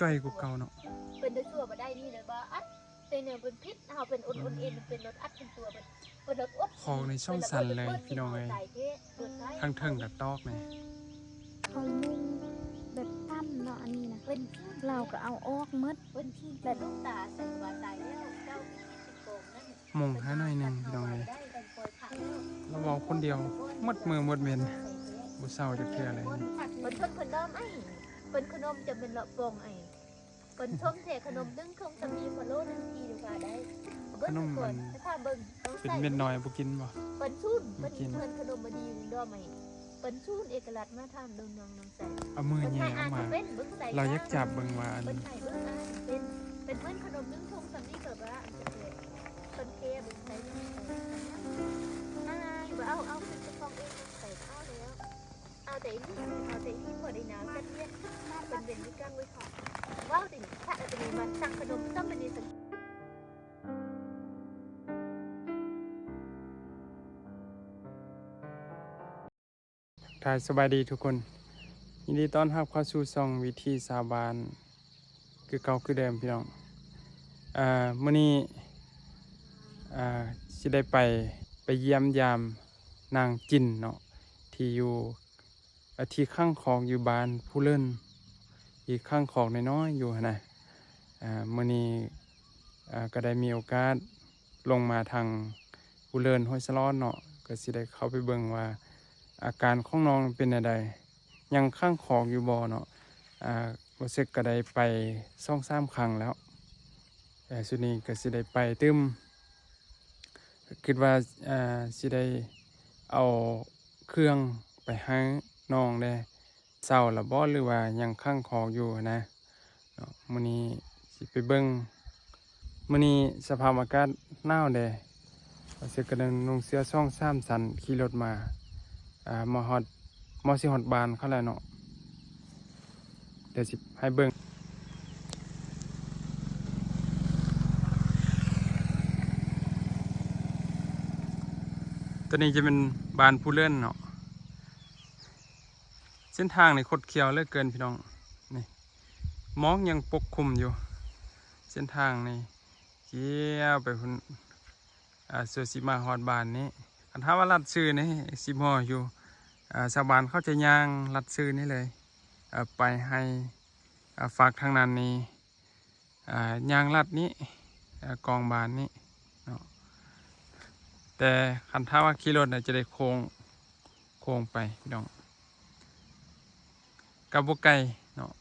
จ่อยกูเก่าเนาะเป็นตัวชั่วมาได้นี่เลยว่าอัดเป็นเนี่ยเป็นพิษเอาเป็นอุ่นๆเองเป็นรถอัดเป็นตัวเป็นรถอุดของในช่องสันเลยพี่น้องเลยทั้งเทิงกับตอกเลยเขามุ่งแบบตั้มเนาะอันนี้นะเป็นเราก็เอาออกมดเป็นที่แต่ลูกตาใส่ว่าตายแล้วเจ้าที่โกงนั่นมงให้หน่อยหนึ่งพี่น้องเลยเราบอกคนเดียวมดมือมดเมนบุเศร้าจะเพื่ออะไรเป็นคนนมไอ้เป็นขนมจะเป็นหลอกปงไอ้เป็นชมเทขนมดึงคงจะมีพอโลนั่นทีดีกว่าได้ขนมมันเป็นเม็ดน้อยบุกินบ่เป็นชุ่นเป็นเพื่อนขนมมาดีดอมไอ้เป็นชุ่นเอกลักษณ์มาทำดงน้องน้องใส่เอามือแย่ออกมาเรายักจับเบิ่งว่าเป็นไข่เบิ่งเป็นเพื่อนขนมดึงคงจะมีแบบว่าเป็นเคเป็นใส่เอาเป็นฟองเองใส่ข้าวแล้วเอาแต่นี่พอได้น้ำกันเนี่ยเป็นเบนที่กั้งไว้ขอว้าวติ่งถ้าจะมีมันสั่งขนมต้องเป็นดีสักถ่ายสบายดีทุกคนยินดีต้อนรับเข้าสู่ช่องวิธีสาบานคือเก่าคือเดิมพี่น้องมื้อนี้สิได้ไปเยี่ยมยามนางจินเนาะที่อยู่ที่ข้างของอยู่บ้านผู้เล่นอีกข้างของน้อยๆอยู่นะมื้อนี้ก็ได้มีโอกาสลงมาทางผู้เล่นห้วยสะล้อนเนาะก็สิได้เข้าไปเบิ่งว่าอาการของน้องเป็นอะไรยังข้างของอยู่บ่เนาะบ่เสร็จก็ได้ไป2-3 ครั้งแล้วแต่สุดนี้ก็สิได้ไปตึมคิดว่าสิได้เอาเครื่องไปให้น้องได้เศร้าละบ่หรือว่ายังข้างของอยู่นะเนาะมื้อนี้สิไปเบิ่งมื้อนี้สภาพอากาศหนาวแดบ่เสร็จก็ได้นุ่งเสื้อ2-3 ชั้นขี่รถมามอสิฮอดบ้านเขาแล้วเนาะเดี๋ยวสิให้เบิ่งตัวนี้จะเป็นบ้านผู้เลื่อนเนาะเส้นทางในคดเคี้ยวเหลือเกินพี่น้องนี่มองยังปกคลุมอยู่เส้นทางนี่เกี่ยวไปพุ่นเสือสีมาฮอดบ้านนี้คันถ้าว่าลัดซื้อนี่สิบ่อยู่ชาวบ้านเขาจะย่างลัดซื้อนี่เลยไปให้ฝากทางนั้นนี่ย่างลัดนี้กองบานนี้เนาะแต่คันถ้าว่าขี่รถจะได้โค้งไปพี่น้องกับบุกไก่เนาะ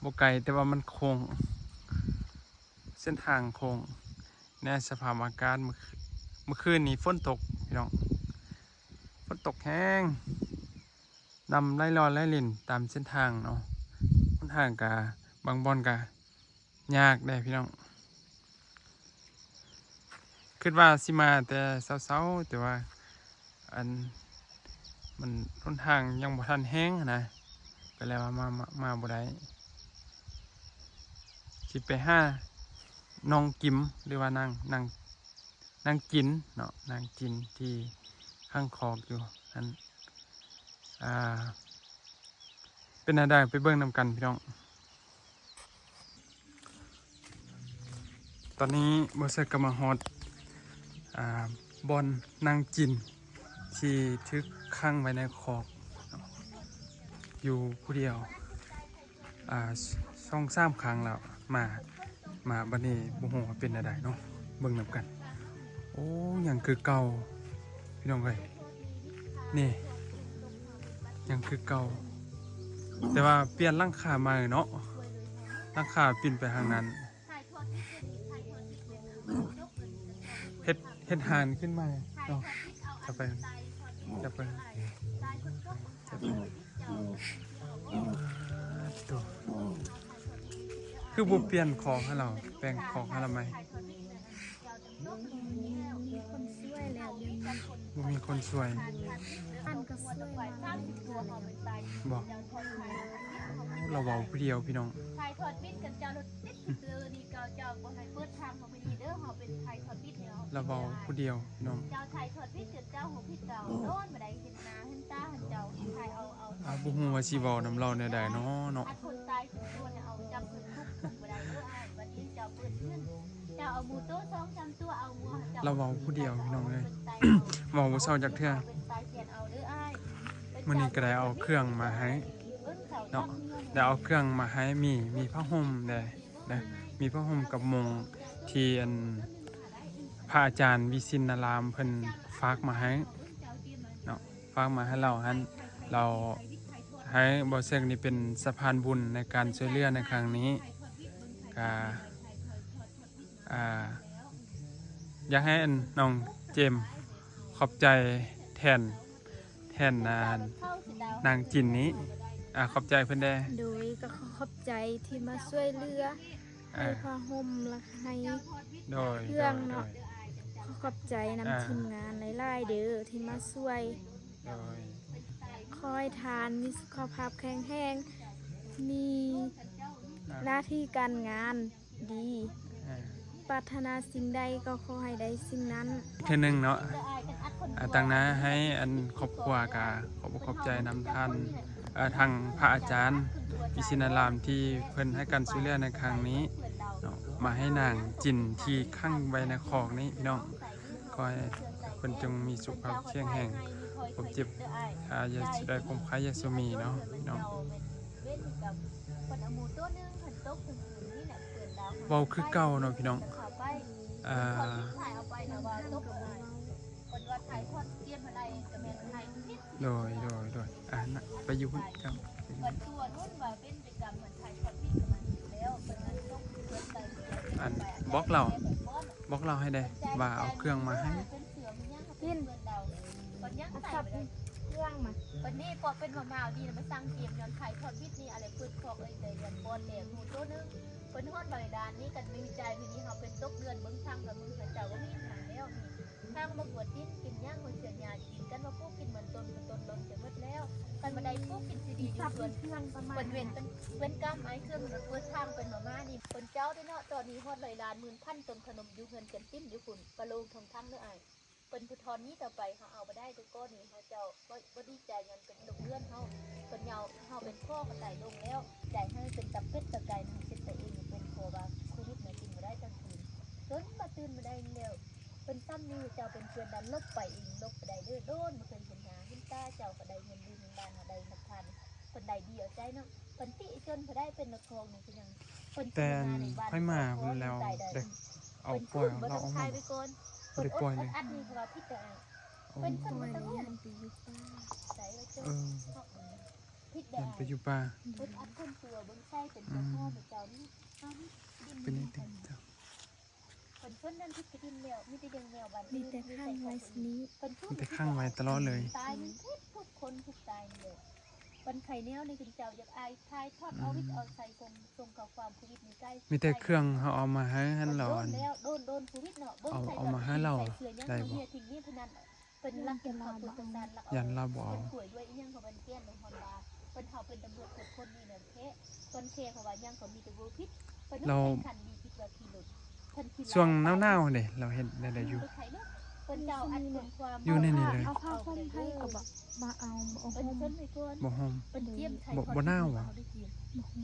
บุกไก่แต่ว่ามันโค้งเส้นทางโค้งในสภาพอากาศเมื่อคืนนี้ฝนตกพี่น้องฝนตกแห้งดำไล่รอนไล่ลินตามเส้นทางเนาะเส้นทางกับบางบอนกะยากได้พี่น้องคิดว่าสิมาแต่เช้าๆแต่ว่ามันต้นทางยังบ่ทันแห้งนะก็เลยว่ามาบ่ได้สิไปหาน้องกิมหรือว่านางจินเนาะนางจินที่ข้างคอกอยู่นั้นเป็นอะไรไปเบิ่งนำกันพี่น้องตอนนี้บริษัทกำลังฮอดบอลนางจินที่ทึกข้างไว้ในคอกอยู่ผู้เดียว2-3 ครั้งแล้วมาบัดนี้บ่ฮู้ว่าเป็นอะไรเนาะเบิ่งนำกันโอ้ยังคือเก่าพี่น้องเอ้ยนี่ยังคือเก่าแต่ว่าเปลี่ยนหลังคาใหม่เนาะหลังคาปิ่นไปทางนั้นเฮ็ดหานขึ้นมาเนาะจะไปตัวคือบ่เปลี่ยนของให้เราแปลงของให้เราไหมบ่มีคนสวยบอกเราเว้าผู้เดียวพี่น้องถ่ายทอดปิดกันเจ้ารถติดเลยนี่เจ้าบ่ให้เปิดทางเขาไปดีเด้อเฮาเป็นถ่ายทอดปิดเนี่ยเราเว้าผู้เดียวพี่น้องเจ้าถ่ายทอดปิดเจ้าหูผิดเจ้าโดนบ่ได้เห็นหน้าเห็นตาเห็นเจ้าถ่ายเอาบ่ฮู้ว่าสิเว้านำเราแนวใดเนาะคนตายตัวเนี่ยเอาจับคน หมูโต๊ะ2-3ตัวเอาหมู เราเว้าผู้เดียวพี่น้องเอ้ย เว้าบ่เซาจักเทื่อมื้อนี้ก็ได้เอาเครื่องมาให้เนาะได้เอาเครื่องมาให้มีผ้าห่มได้มีผ้าห่มกับมุงที่อันพระอาจารย์วิสินนารามเพิ่นฝากมาให้เนาะฝากมาให้เราให้บ่เซกนี่เป็นสะพานบุญในการช่วยเหลือในครั้งนี้ก็อยากให้อันน้องเจมส์ขอบใจแทนนางจินนี้ขอบใจเพิ่นได้ โดยก็ขอบใจที่มาช่วยเหลือให้ผ้าห่มและให้ โดย เครื่องเนาะขอบใจนำทีมงานหลายๆเด้อที่มาช่วย โดย คอยทานมีสุขภาพแข็งแรงมีหน้าที่การงานดีปรารถนาสิ่งใดก็ขอให้ได้สิ่งนั้น เทื่อนึงเนาะตั้งนะให้อันครอบครัวก็ขอบใจนำท่านทางพระอาจารย์วิสินารามที่เพิ่นให้การช่วยเหลือในครั้งนี้เนาะมาให้นางจินที่ข้างไว้ในคอกนี้พี่น้องก็ให้เพิ่นจงมีสุขภาพแข็งแรงผมเจ็บอย่าได้คมคายอย่าสมีเนาะพี่น้องเว้าคือเก่าเนาะพี่น้องโดยไปอยู่พุ่นครับอันบล็อกเราให้ได้ว่าเอาเครื่องมาให้ กินสับเครื่องมา วันนี้พอเป็นมะม่าวดีนะมาสร้างเกมย้อนไข่ทอดพิษนี่อะไรพืชพอกเลยแต่ยันบอลเหลวหมูโต๊ะนึงเป็นฮอดบริดานนี่กันมีใจทีนี้เขาเป็นตกเดือนเบิ้งทางกับมึงเขาเจ้าว่ามีหางแล้วทางมาบวชดิ้นกินย่างคนเสียยากินกันมาปุ๊บกินเหมือนต้นล้นจะมืดแล้วกันมาได้ปุ๊บกินซีดีอยู่ส่วนเครื่องประมาณเป็นกำไอ้เครื่องรถเวอร์ทางเป็นมาม่านี่คนเจ้าได้เนาะตอนนี้ฮอดบริดาน10,000ต้นขนมอยู่เงินกันติ้มอยู่ฝุ่นปลาโลงทองทั้งเนื้อไอเป็นผู้ทอนนี้ต่อไปเขาเอาไปได้ทุกก้อนนี่เขาเจ้าก็ดีใจเงินเป็นดอกเลื่อนเขาเป็นเงาเขาเป็นพ่อเขาไต่ลงแล้วใจให้เป็นตับเป็ดตะไก่นะเป็นแต่เองเป็นโคบาคูนิดมากินมาได้จังคืนจนมาตื่นมาได้เร็วเป็นซ้ำนี่เจ้าเป็นเพื่อนดันลบไปเองลบไปได้เด้อโดนมาเป็นปัญหาขึ้นตาเจ้าก็ได้เงินดีเงินด้านได้นักทานคนใดดีเอาใจเนาะคนที่จนเขาได้เป็นนักครองนี่คือยังคนที่มาในบ้าน ค่อยมาแล้วเด็กเอาปล่อยเราเอามาบ่ได้ปล่อยเลย อันนี้คือว่าพิจารณา เป็นคนละยันไปอยู่ป้า ใส่แล้วเจ้าพิจาร ยัน ณา ไปอยู่ป่า เป็นอัดคนตัวบนไส้เป็นตัวพ่อเป็นเจ้านี่ดิน เป็นนี่ติเจ้า เป็นเพื่อนนั่นที่ดินแมวมีแต่เดินแมวบ้าน มีแต่ข้างไว้สนี้ มันจะข้างไว้ตลอดเลย ตายนี่ทุกคนทุกตายเลยเป็นไข่แนวในคุณเจ้าอยากอายทายทอดเอาวิทเอาใส่ส่งกับความชีวิตในใกล้ มีแต่เครื่องเขาเอามาให้หลอน โดนชีวิตเนาะ เอามาให้เราได้บ่ ทิ้งนี่พนันเป็นรักเป็นความเป็นตำนานรัก ยันเราบ่เอา ป่วยด้วยยังเขาเป็นเกี้ยนในฮอนดาเป็นเขาเป็นตำรวจเป็นคนนี่เนี่ยเทะคนเคเขาว่ายังเขามีแต่โบพิษคันดีพิษว่าขี้หลุด ช่วงหนาวๆเด้เราเห็นได้อยู่ เป็นเจ้าอันเป็นความ อยู่ในนี่เลย เอาผ้าห่มให้ก็บอกมาเอา เป็น ห่ม ชนในก้น บ่ห่ม เป็นเทียมไทย บ่หนาวอ่ะ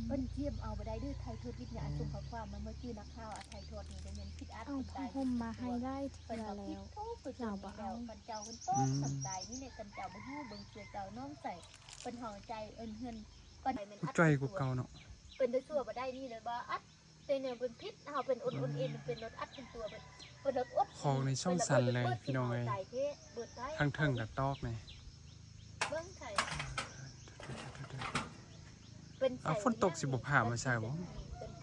เป็นเทียมเอาไปได้ด้วยไทยทศวิทยาส่งข้อความมันเมื่อกี้นักข่าวไทยทศนี่จะเป็นพิษอัด เอาผ้าห่มมาให้ได้เทื่อแล้ว เป็นเจ้าบ่เอาเป็นเจ้าเป็นโต๊ะสนใจนี่เนี่ยเป็นเจ้าบ่ฮู้เบิ่งเสือเจ้าน้องใส่เป็นห่อใจเอิ้นเฮือนเป็น กูจ้อยกูเก่าเนาะ เป็นได้ชั่วบ่ได้นี่เลยบ่อัดแต่เนี่ยเป็นพิษเฮาเป็นอุ่นๆเอ็นเป็นรถอัดเป็นตัวเป็นรถอด ของในช่องสั่นเลยพี่น้องเอ้ยทางเทิงกับตอกนี่ เบิ่งไข่ ฝนตกสิบ่ผ่ามาใช่บ่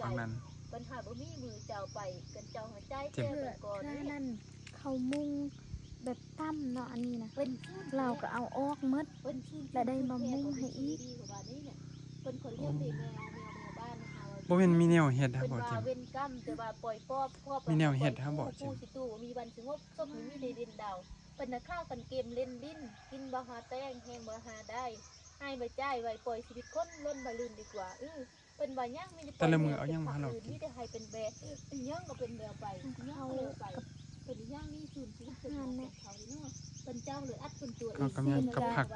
บางนั้น ปัญหาบ่มีมือเจ้าไปกันเจ้าหัวใจ เพื่อถ้านั่นเขามุงแบบตั้มเนาะอันนี้นะ เป็น เราก็เอาออกหมด และได้มามุงให้อีก เป็นคนเลี้ยงแมวบ้านนะคะ บ่แม่นมีแนวเฮ็ดครับ เป็น บ่ ว่า จิม เว้นกรรมแต่ว่าปล่อยพ่อ มีแนวเฮ็ดครับบ่จิม ผู้สิตู้มีวันสงบก็มีได้เล่นดาวเป็นนักข้าวกันเกมเล่นดิ้นกินบ่หาแต้งแฮงบ่หาได้ให้บ่จ่ายไว้ปล่อยชีวิตคนล้นบ่ลื่นดีกว่าเป็นว่ายังมีมีแต่ให้เป็นแบเป็นยังก็เป็นแนวไปยังเลยไปเป็นยังนี่สูญชีวิตเป็นเขาเนาะเป็นเจ้าหรืออัดเป็นตัว ก็กำลังกับผัก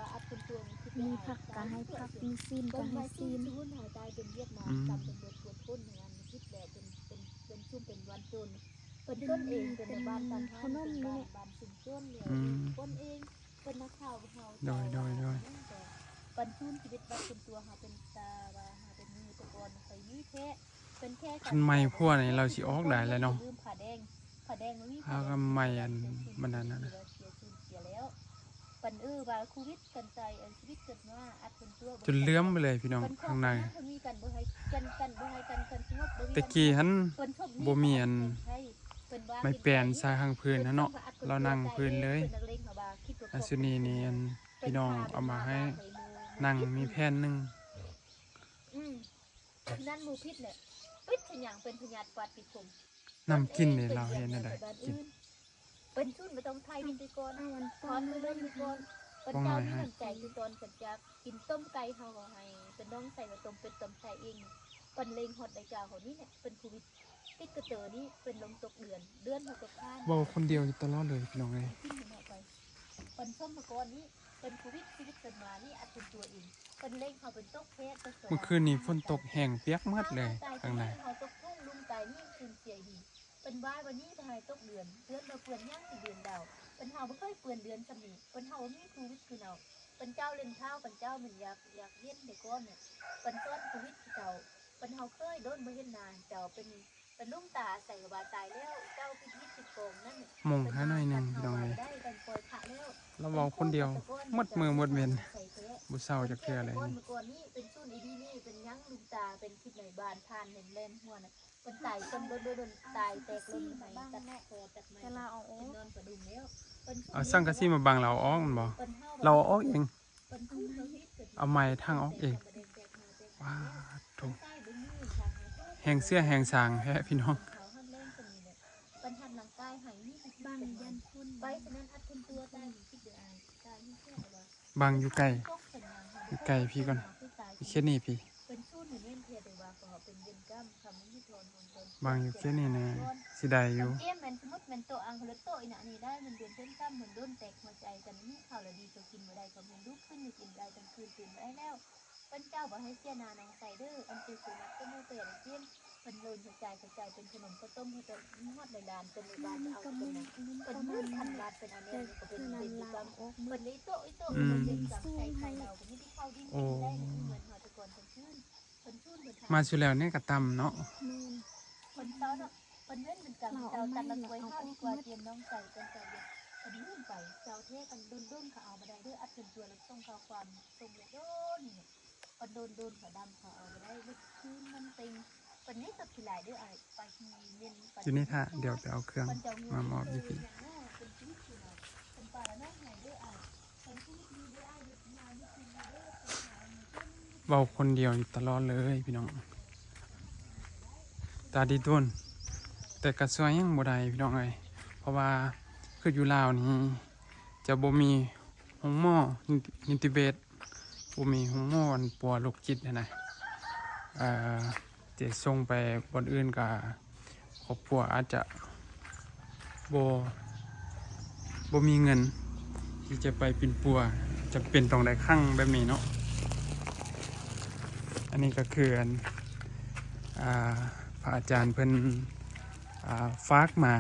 มีผักก็ให้ผักมีซีนก็ให้ซีน หุ้นหายตายเป็นเวียดนามจำเป็นเบิดปวดพ้นงานคิดแบบเป็นชุ่มเป็นวันจนเป็น ต้นเองเป็นในบ้านกัน ขนมนี่แหละ บ้านชุมชนเลย อืม คนเองเป็นนักข่าวเฮา โดย ปันชุนชีวิตบ้านเป็นตัวเฮาเป็นตาว่าเฮาเป็นมือตะกอนเคยมีแค่เป็นแค่ คันไม้พวกนี้เราสิออกได้แล้วเนาะ ลืมผ้าแดงมันมี เอาก็ไม้อันมันนั่นน่ะ เสียแล้วปันว่าชีวิตกันใจชีวิตเกิดมาอัดเป็นตัว จนเลื่อมไปเลยพี่น้องข้างใน มีกันบ่ให้กันบ่ให้กันสงบบ่มี ตะกี้หัน เพิ่นชอบ บ่มีอัน เพิ่นว่า ไม้แปลนซาข้างพื้นนะเนาะเรานั่งพื้นเลยอาสุนีนี่อันพี่น้องเอามาให้นั่งมีแผ่นหนึง นั่นหมูพิษเนี่ยพิษขยังเป็นพยาธิปาติผม น้ำกินนี่เราเห็นได้กิน เป็นชุดไม่ต้องไทยพิธีกร เอามัน ทอนไม่ได้พิธีกรเป็นเจ้าที่มันใจคือตอนกันจะกินต้มไก่เขาก็ให้เป็นน้องใส่มาต้มเป็นต้มใส่เองเป็นเลงฮอดได้เจ้าเขานี่เนี่ยเป็นโควิดติดกระเตอนี่เป็นลมตกเดือนหัวตกข้าน เว้าคนเดียวอยู่ตลอดเลยพี่น้องเอ้ย ขึ้นมาไปเป็นส้มมะกอนนี่เป็นโควิดชีวิตเกิดมานี่อัดเป็นตัวเองเป็นเลงเขาเป็นตกเพศ เมื่อคืนนี้ฝนตกแห้งเปียกหมดเลยข้างใน เขาตกทุ่งลุงไก่นี่คืนเสียดีเป็นบ้าวันนี้ทายตกเดือนเราเปลือนย่างสี่เดือนดาวเป็นเฮาไม่เคยเปลือนเดือนสมีเป็นเฮาไม่โควิดคือเราเป็นเจ้าเล่นเท้าเป็นเจ้ามันอยากเย็นเด็กก้อนเนี่ยเป็นต้นโควิดเก่าเป็นเฮาเคยโดนมาเห็นนานเจ้าเป็นลุ่มตาใส่บาตายแล้วเจ้าพิษติดโกงนั่น มองหาหน่อยหนึงพี่น้องเอ้ย ได้กันปล่อยขาแล้ว เราเว้าคนเดียวหมดมือหมดเว้นบ่เศร้าจักเทื่อเลย ก้อนเมื่อก่อนนี่เป็นชุดอีดีนี่เป็นยั้งลุงตาเป็นคิดในบ้านทานเห็นเล่นหัวน่ะเป็นตายจนโดนตายแตกลมไหตัดคอตัดไม้ เวลาเอาออ เป็น ก นอนกระดุมแล้วเป็น เอาสังกะสีมาบังเราออกมันบ่เราเอาออกเอง เป็นทุ่งเฮาฮิตกิด เอาไม้ทางออกเองว้าโถแหงเสื้อแหงสางแท้พี่น้อง เขาห้ามเล่นคนนี้เนี่ยเป็นทันหลังกายหายนี่ บางยันพุ่น ไปฉะนั้นอัดคนตัวได้คิดเดือดตายนี่แค่ว่า บังอยู่ไกลอยู่ไกลพี่ก่อนอีกแค่นี้พี่ เป็นชุดหนึ่งเล่นเพียแต่ว่าเขาเป็นเย็นกล้ามทำให้ทนของตน บังอยู่แค่นี้นะสิได้อยู่ เกมมันสมมติมันโตอังหรือโตอีน่ะนี่ได้มันเดือนเส้นกล้ามเหมือนโดนแตกหัวใจกันนี่ข่าวละดีก็กินมาได้ก็มันลุกขึ้นมากินได้กลางคืนตื่นได้แล้วเป็นเจ้าบอกให้เสียนาน้องใส่เด้ออันคือสุนัขก็ไม่เปลี่ยนเกมเป็นโลนหัวใจเป็นขนมข้าวต้มข้าวต้มทอดในร้านเป็นในบ้านจะเอาเป็นเป็นมือพันบาทเป็นอันนี้ก็เป็นเป็นกรรมเหมือนในโต๊ะมันเป็นจับใส่ไข่เราก็ไม่ได้เข้าดิ้นได้เหมือนหัวตะกอนเป็นชื่นเป็นชื่นเหมือน มาสุแล้วเนี่ยก็ตำเนาะ แม่น คนเต้าเนาะคนเล่นเป็นกรรมเจ้าตัดละกวยห้าดีกว่าเตรียมน้องใส่กันใจเดียวพอดีขึ้นไปเจ้าเทกันดุนเขาเอามาได้ด้วยอัดเป็นตัวแล้วส่งข้าวความส่งเลยโดนเนี่ยคนโดนเขาดำเขาเอามาได้ลึกคืนมันติงคนนี้กับทีหลายด้วยไอ้ไปทีเมียน อยู่นี่ท่าเดี๋ยวไปเอาเครื่องมามอบอยู่พี่ เป็นชีวิตที่เราเป็นป่าละน้องไหนด้วยไอ้เป็นชีวิตดีด้วยไอ้ยุทธนายุทธนาด้วย เว้าคนเดียวอยู่ตลอดเลยพี่น้องตาดีต้นแต่กระสวยยังบ่ได้พี่น้องเอ้ยเพราะว่าคืออยู่ลาวนี่จะบ่มีห้องหมอนิติเวชบ่มีห้องหมออันปัวโรคจิตนะจะส่งไปบ่อนอื่นก็ครอบครัวอาจจะบ่มีเงินที่จะไปเป็นปัวจะเป็นต้องได้คั่งแบบนี้เนาะอันนี้ก็คืออันพระอาจารย์เพิ่นฝากมา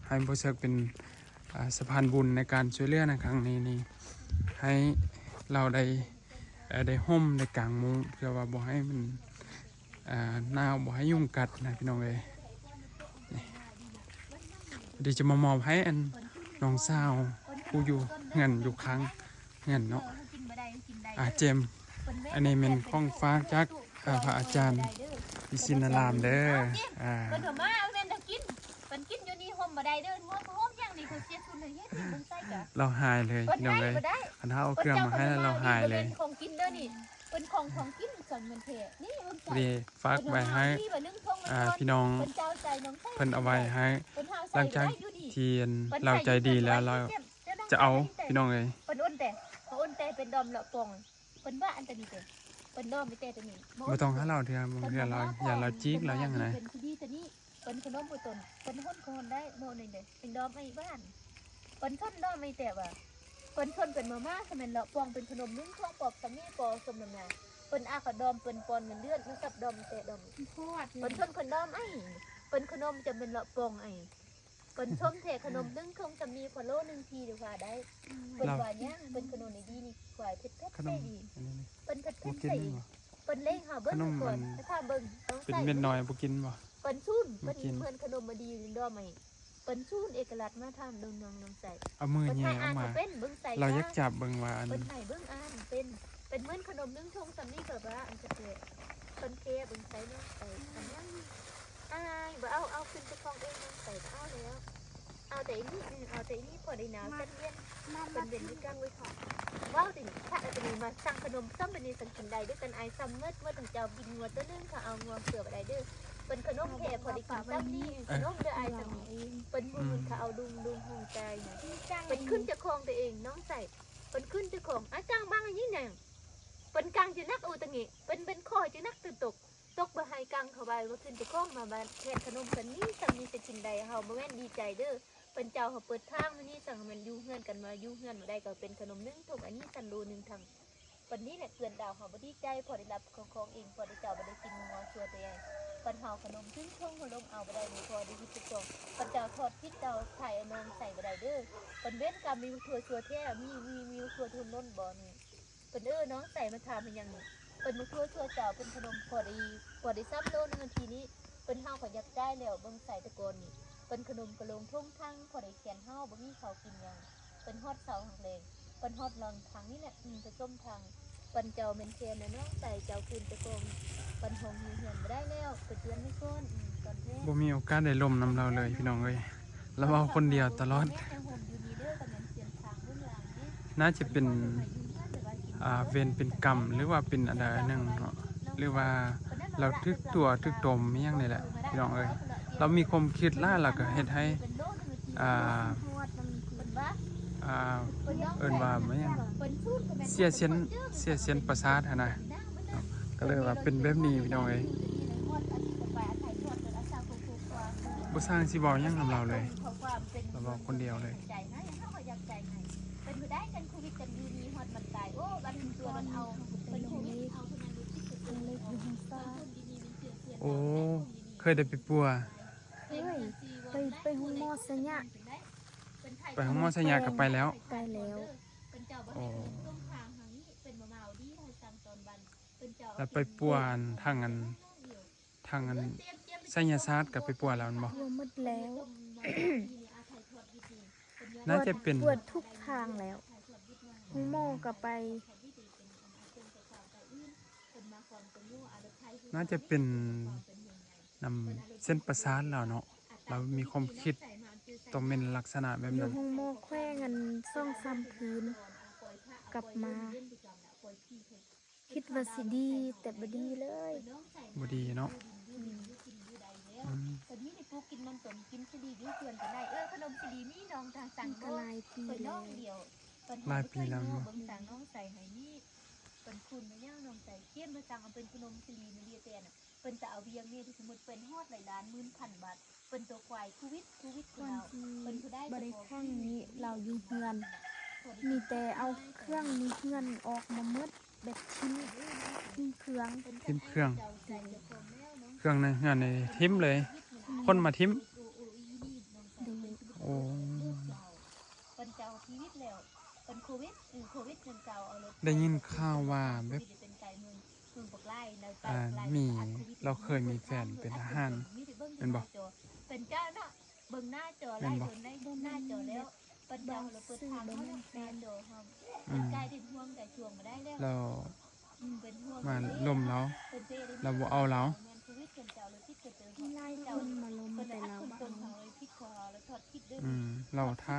ให้บ่เชิกเป็นสะพานบุญในการช่วยเหลือในครั้งนี้นี่ให้เราได้ห่มได้กางมุ้งเพื่อว่าบ่ให้มันหนาวบ่ให้ยุงกัดนะพี่น้องเอ้ยนี่เดี๋ยวจะมามอบให้อันน้องสาวผู้อยู่เงินอยู่ค้างเงินเนาะเจมส์อันนี้เป็นของฝากจากพระอาจารย์พิสินารามเด้อเป็นหัวมาเอาเงินกินเป็นกินอยู่นี่ห่มมาได้เด้อห่มอย่างนี้เขาเสียทุนเลยเฮ็ดมึงใส่กะ เราหายเลยพี่น้องเลยคันถ้าเอาเครื่องมาให้แล้วเราหายเลย ของกินเด้อนี่เป็นของกินสังเงินเทนี่มึงใส่ ดีฝากไว้ให้พี่น้องเพิ่นเอาไว้ให้หลังจากที่เราใจดีแล้วเราจะเอาพี่น้องเลย เป็นอ้นแต่เป็นดอมละปองเป็นว่าอันตนี้เป็นดอมไม่แต่ตัวนี้ ไม่ต้องให้เราเถอะบางทีเราอย่าเราจิกเรายังไง เป็นที่ดีตัวนี้เป็นขนมปุตนเป็นห้นคนได้โน่นนี่เด้เป็นดอมไอ้บ้านเป็นชนดอมไม่แต่ว่าเป็นชนเป็นมาม่าทำไมละปองเป็นขนมนึ่งข้าวปอกสามีปอสมน้ำนาเป็นอากาดอมเป็นปอนเงินเดือนมันกับดอมแต่ดอม พอด เป็นชนเป็นดอมไอ้เป็นขนมจะเป็นละปองไอ้ เปิ้นชมเทขนมนึ่งคงจะมีพอโลนึงทีดีกว่าได้เปิ้นว่าเนี่ยเปิ้นขนมดีนี่กว่าเผ็ด ขน ใส่ ม ดี อันนี้นี่ เปิ้นเผ็ด บ่กิน ใส่ นี่บ่ เปิ้นเล่งหาเบิ่งก่อนถ้าเบิ่งต้อง เป็น ใส่ เม็ดน้อยบ่กินบ่ เปิ้นซูน บ่ เปิ้น กิน เพิ่นขนมมาดีดอไหมเปิ้นซูนเอกลักษณ์มาทำน้องใส่ เอามือ เปิ้น แหย่ ให้อ่า เอา น มา เป็นเบิ่งใส่ เราอยากจับเบิ่งว่าอัน เปิ้นให้เบิ่งอ่านเป็นเหมือนขนมนึ่งชงสำนี้เกิดว่าอันจะเกิดเปิ้นเคเบิ่งใส่เนาะใส่อันนั้นอ้ายบ่เอาขึ้นไปคลองเองน้องใส่เอาแล้วเอาแต่อันนี้เอาแต่อันนี้พอได้หนาวกันเย็น มา เป็นเด่นที่กลางไว้ค่ะว้าวดิถ้าอาจจะมีมาสั่งขนมซ้ำเป็นในสังกินใดด้วยกันไอซ้ำเมื่อถึงเจ้ากินงัวตัวนึงค่ะเอางัวเสืออะไรเด้อเป็นขนมแค่พอดีกินซ้ำนี่ขนมเด้อไอซ้ำนี้เป็นมือค่ะเอาดุงห้องใจเนี่ยเป็นขึ้นจะคลองตัวเองน้องใส่เป็นขึ้นจะคลองอาจ้างบ้างอย่างนี้เนี่ยเป็นกลางจะนักอูตังงี้เป็นคอยจะนักตื่นตกบ่ให้กลางเข้าไปว่าขึ้นจะคลองมาบ้านแค่ขนมกันนี้ซ้ำนี้จะกินใดเฮาบ่แม่นดีใจเด้อเป็นเจ้าเขาเปิดทางมานี่สั่งมันยู่เฮือนกันมายู่เฮือนมาได้ก็เป็นขนมนึ่งถูกอันนี้สันดูหนึ่งทางวันนี้แหละเกินดาวเขาบ่ดีใจพอได้รับของเองพอได้เจ้าบ่ได้กินงัวชัวตัวเองปันเฮาขนมซึ่งช่องขนมเอาบ่ได้พอได้ยิบไปส่งปันเจ้าทอดพิษเจ้าไข่อนงใส่บ่ได้เด้อปันเว้นกรรมมีถั่วชัวแท้มีถั่วทุนล้นบ่นี่ปันน้องใส่มาทำมันยังเป็นมาทั่วชัวเจ้าเป็นขนมพอได้ซ้ำโลนึงนาทีนี้เป็นเฮาก็อยากได้แล้วเบิ่งใส่ตะโกนนี่เป็นขนมกระลงทุ่งทั้งพอได้เขียนเฮาบ่มีเขากินยังเป็นฮอดเสาหักเลงเป็นฮอดลองทางนี่แหละไปส้มทางเป็นเจ้าเมนเทียนนะน้องใส่เจ้าคืนตะโกนเป็นหงเหียนบ่ได้แล้วไปเตือนไม่ก้นตอนแท้ บ่มีโอกาสได้ล่มนำเราเลยพี่น้องเอ้ยเราเอาคนเดียวตลอด น่าจะเป็นเวรเป็นกรรมหรือว่าเป็นอะไรหนึงเนาะหรือว่าเราทึกตัวทึกตมมีหยังนี่แหละพี่น้องเอ้ยเรามีความคิดล่าแล้วก็เฮ็ดให้อ่าเอิ้นว่ามันหยังเสียเสียนประสาทหั่นนะเนาะก็เลยว่าเป็นแบบนี้พี่น้องเอ้ยบ่สร้างสิเว้าหยังนำเราเลยเราเว้าคนเดียวเลย เป็นผู้ได้กันโควิดกันอยู่นี่ฮอดมันตายโอ้บัดนี้ตัวมันเอาเป็นโควิดเอาขนาดรู้สึกเป็นเล็กอยู่ข้างใต้ โอ้เคยได้ไปปัว เฮ้ยไปห้องหมอสัญญา ไปห้องหมอสัญญาก็ไปแล้ว ไปแล้ว โอ้ เป็นมะนาวดีให้สั่งตอนบันเป็นเจ้า แล้วไปปัวอันทางอันสัญญาศาสตร์ก็ไปปัวแล้วแม่นบ่ รวมหมดแล้ว น่าจะเป็น ตรวจทุกทางแล้วห้องหมอก็ไป น่าจะเป็นนำเส้นประสาทแล้วเนาะเรามีความคิดต้องเป็นลักษณะแบบ อยู่ นั้น ห้องหมอแขว้งกัน2-3คืนกลับมา คิดว่าสิดีแต่บ่ดีเลย บ่ดีเนาะอืม ตอนนี้ในปูกินมันสนกินซีดีอยู่เพื่อนกันได้ขนมซีดีมีน้องทางสั่ง ก็หลายปี เป็นน้ แล้ อ ว งเดียว หลายปีแล้ว เนาะ เนาะ เบิ่งสั่งน้องใส่ให้นี่เป็นคุณมาย่างน้องใส่เกี้ยนมาสั่งเอาเป็นขนมซีดีมาเรียแตนอ่ะเป็นจะเอาเวียงนี่ที่สมมุติเป็นฮอดหลายล้าน10,000 บาทเป็นตัวควายคูวิด ก่อน เรา ที่ เป็นผู้ได้ บริข้างนี้เราอยู่เฮือน มีแต่เอาเครื่องนี้เฮือนออกมาหมดแบบชิ้นเครื่อง ทิมเครื่องเครื่องในงานในทิมเลย คนมาทิม โดย โอ้ เป็นเจ้าชีวิตแล้วเป็นโควิดโควิดเก่าเอาเลย ได้ยินข่าวว่าแบบ เป็นไก่เมืองปักไล่ใน มีเราเคยมีแฟนเป็นทหารเป็นบ่ เป็นเจ้าเนาะเบิ่งหน้าจอไล่เบิ่งในหน้าจอแล้วเป็นเจ้าเราเปิดทางให้แฟนโดฮอมเป็นไก่ดินห่วงไก่ช่วงมาได้แล้ว เรา เป็นห่วง มาล่มเรา เป็นเจ้ เราบ่เอาเรา แมนชีวิตเป็นเจ้าเลยพิษเจอ มีหลายคนมาล้ม เป็น แต่ อัด เรา คน บ่ ต้น เอา เขาเลยพิษคอแล้วถอดพิษด้วย เราท้า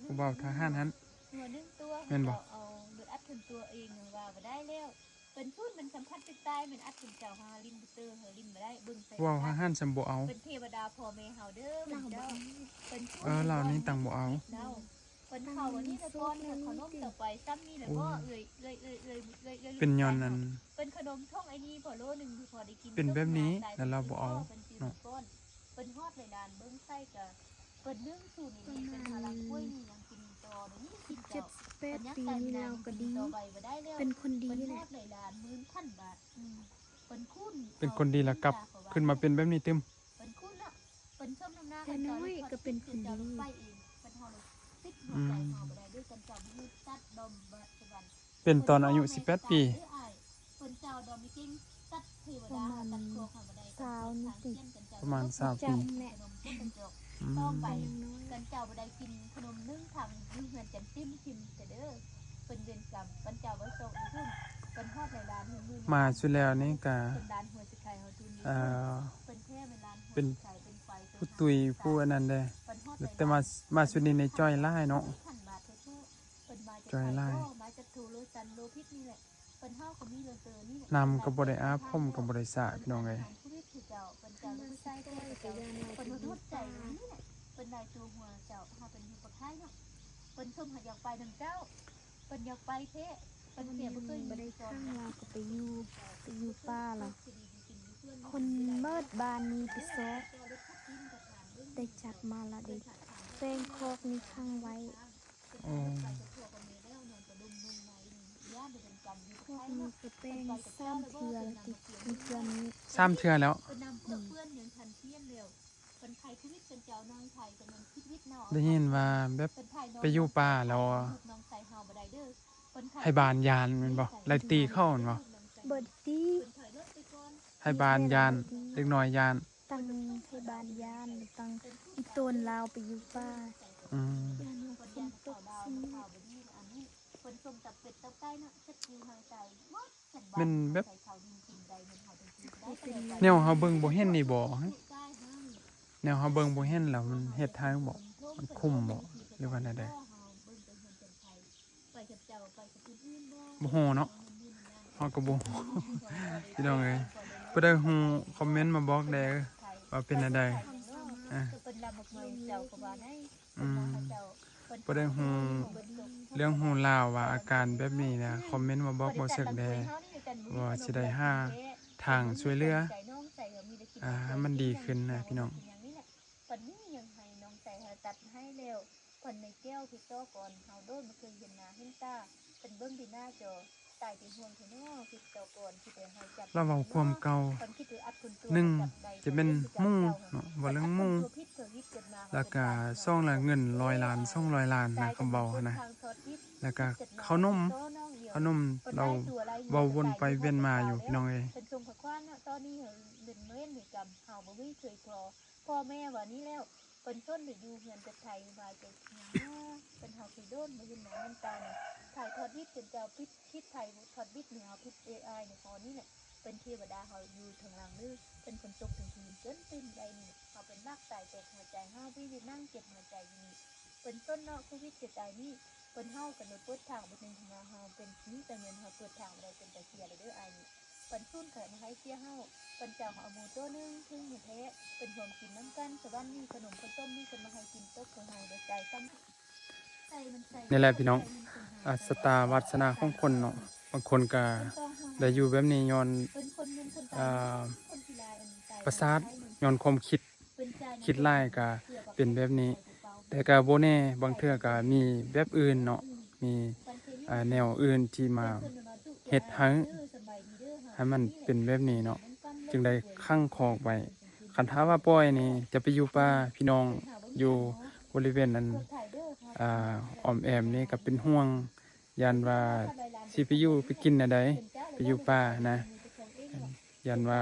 ผู้เบาทหารหัน หัวนึงตัว แม่นบ่ เอาหรืออัดถึงตัวเองว่าบ่ได้แล้วเป็นพูดมันสัมผัสเป็นตายมันอัดถึงเจ้าฮาลินเตอร์เฮาลินบ่ได้บึ้งใส่ เว้าทหารสำบ่เอา เป็นเทวดาพ่อแม่เฮาเด้อ เราบ่ เจ้า เอา เป็นพูด เรานี่ตังบ่เอา เจ้าเป็นเฮาวันนี้แต่ก่อนเนี่ยขนมต่อไปซ้ำนี่แหละก็เป็นย้อนนั้น เป็นขนมท่องไอ้นี่พอโลนึงพอได้กิน เป็นแบบนี้แล้วเราบ่เอา เป็นซีนก้อนเป็นฮอดเลยดานเบิ่งไส้ก็เป็นเรื่องสูตรนี่เป็นพลังกล้วยนี่ยังกินต่อนี่กินต่อ 78 ปีนี้เราก็ดี เป็นคนดีแหละ เลยล้าน10,000 บาทเป็นคุณ เป็นคนดีแล้วกลับขึ้นมาเป็นแบบนี้ตึม เป็นคุณละเป็นส้มน้ำหน้า แต่น้อยก็ ก็เป็นคนดี ไปเองเป็นเฮาเลยติดหัวใจเฮาบ่ได้ด้วยกันเจ้ามือตัดดมบัดบัน เป็นตอนอายุ18 ปี เพิ่นเจ้าดอมมีกิ้งตัดเทวดาตัดตัวเขาบ่ได้ สาวนี่ติ ประมาณ20 ปี จำแม่ อืม ต้องไป ยังน้อย กันเจ้าบ่ได้กินขนมนึ่งทางนี่เฮือนจันติ้มทิมแต่เด้อเป็นเวรกรรมกันเจ้าบ่โชคดีขึ้นเป็นฮอดในร้านมื้อ มาสุดแล้วนี่ก็ เป็นร้านหัวสิไข่เฮาทุนนี้ เอ่อ เป็นแค่เป็นร้านหัว เป็น สิไข่เป็นไฟ ผู้ตุยผู้อันนั้นเด้แต่มาสุดนี้ในจ้อยหลายเนาะ จ้อยหลาย มาจากทูโลซันโลพิษนี่แหละเป็นเฮาก็มีเรื่องเตอนี่แหละ นำก็บ่ได้อาบผมก็บ่ได้สระพี่น้องเอ้ย ผู้ที่ถือเจ้าเป็นเจ้าลูกชายเจ้าเป็นมนุษย์ใจนี่แหละเป็นนายตัวหัวเจ้าเฮาเป็นผู้ประทายเนาะเป็นชมหาอยากไปนำเจ้าเป็นอยากไปเทะเป็นเสียบ่เคย บ่ได้ ก่อ ข้าน งเราก็ไปอยู่ป่าแล้วคนเมิดบานนี้ไปซอกได้จับมาละเด็กแป้งคอกนี่ข้างไว้ โอ้ พวกนี้ก็แป้งซ้ำเถื่อละติดมีเถื่อนี้ 3 เทื่อแล้ว เป็นนำเพื่อนเพื่อนอย่างทันเทียนเร็วเป็นไทยชีวิตเป็นเจ้านางไทยเป็นมันชีวิตเนาะ ได้ยินว่าแบบไปอยู่ป่าแล้วให้บานยานแม่นบ่ไล่ตีเข้าแม่นบ่ เบิดดี ให้บานยานเล็กน้อยยาน ตั้งให้บานยานตั้งอีตนลาวไปอยู่ป่า อืม ยานว่าฝนตกซิม แมันแบบแนวเฮาเบิ่งบ่เห็นนี่บ่แนวเฮาเบิ่งบ่เห็นแล้วมันเฮ็ดทางบ่มันคุ้มบ่หรือว่าแนวใดบ่ฮู้เนาะเฮาก็บ่ฮู้ พี่น้องเอ้ยบ่ได้ฮู้คอมเมนต์มาบอกแด้ว่าเป็นอันใดอ่ะบ่ได้ฮู้เรื่องฮู้ราวว่าอาการแบบนี้นะคอมเมนต์มาบอกบ่สึกแด้ว่าสิได้หาทางช่วยเหลือให้มันดีขึ้นนะพี่น้อง ปันนี้ยังให้น้องใส่หาตัดให้เร็วปันในแก้วพี่โตก่อนเฮาโดนมาเคยเห็นหน้าเห็นตาเป็นเบิ่งที่หน้าจอตายที่ห่วงที่น้อพี่โตก่อนที่เป็นเฮาจับ เราเว้าความเก่า ปันคิดถึงอัดคุณตัว หนึ่งจะเป็นหมู่เนาะว่าเรื่องหมู่แล้วก็ซ่องละเงิน100 ล้าน200 ล้านนะคำเว้าหั้นนะแล้วก็ขนมเราเว้าวนไปเวียนมาอยู่พี่น้องเอ้ย เป็นทรงขวานเนาะตอนนี้เดินเม้นนี่กำเฮาบ่มีเคยคลอพ่อแม่ว่านี้แล้วเป็นต้นหรืออยู่เฮือนจะไทยมาจะเป็นเฮาคือโดนมาเห็นหน้าเห็นตาเนี่ยถ่ายทอดวิทย์เป็นเจ้าพิษไทยทอดวิทย์เนี่ยเฮาพิษ AI เนี่ยตอนนี้เนี่ยเป็นเทวดาเฮาอยู่ทางหลังนึเป็นคนตกถึงทีมจนเป็นใจนี่เฮาเป็นนักตายแตกหัวใจเฮาพี่นั่งเจ็บหัวใจนี่เป็นต้นเนาะโควิดจะตายนี่เป็นเฮากันเปิดทางบ่เป็นทางเฮาเป็นนี่แต่เงินเฮาเปิดทางอะไรเป็นแต่เสียเลยเด้อไอ้นี่เป็นซุ่นเกิดมาให้เสียเฮาเป็นเจ้าเอาหมูตัวนึงพึ่งหมูแท้เป็นห่วงกินน้ำกันสวรรค์นี่ขนมข้าวต้มนี่คนมาให้กินตกของเฮาเด้อใจซ้ำใจมันใจ นี่แหละพี่น้องสตาวัสนาของคนเนาะบางคนก็ได้อยู่แบบนี้ย้อน เป็นคนเงินคน อ่า ตายคนที่ลายอันตาย ประสาทย้อนความคิด เป็นใจ คิดร้ายก็เป็นแบบนี้ แต่ก็บ่แน่บางเทื่อก็มีแบบอื่นเนาะมีแนวอื่นที่มาเฮ็ดให้มันเป็นแบบนี้เนาะจึงได้ขังคอกไว้คันถ้าว่าปล่อยนี่จะไปอยู่ป่าพี่น้องอยู่บริเวณนั้นอ้อมแอมนี่ก็เป็นห่วงยันว่าสิไปอยู่ไปกินอันใดไปอยู่ป่านะยันว่า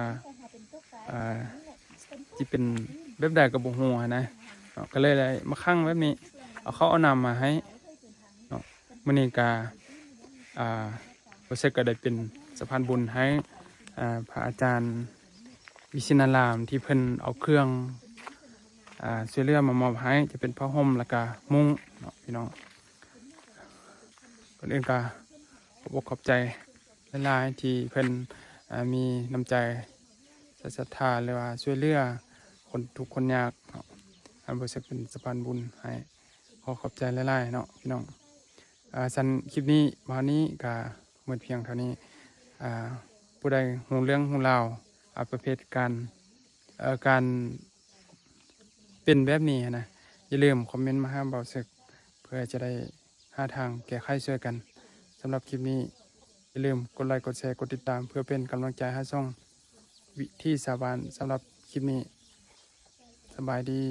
สิเป็นแบบใดก็บ่ฮู้หั้นนะเนาะก็เลยได้มาขังแบบนี้เอาเขาเอาน้ำมาให้เนาะมื้อนี้ก็รู้สึกก็ได้เป็นสะพานบุญให้พระอาจารย์วิชินารามที่เพิ่นเอาเครื่องช่วยเหลือมามอบให้จะเป็นผ้าห่มแล้วก็มุ้งเนาะพี่น้องคนอื่นก็ขอบอกขอบใจหลายๆที่เพิ่นมีน้ำใจศรัทธาหรือว่าช่วยเหลือคนทุกข์คนยากเนาะรู้สึกเป็นสะพานบุญให้ขอขอบใจหลายๆเนาะพี่น้องสันคลิปนี้วันนี้ก็หมดเพียงเท่านี้ผู้ใดหูเรื่องหูราวประเภทการเป็นแบบนี้นะอย่าลืมคอมเมนต์มาให้เบาสึกเพื่อจะได้หาทางแก้ไขช่วยกันสำหรับคลิปนี้อย่าลืมกดไลค์กดแชร์กดติดตามเพื่อเป็นกำลังใจให้ช่องวิธีสาบานสำหรับคลิปนี้สบายดี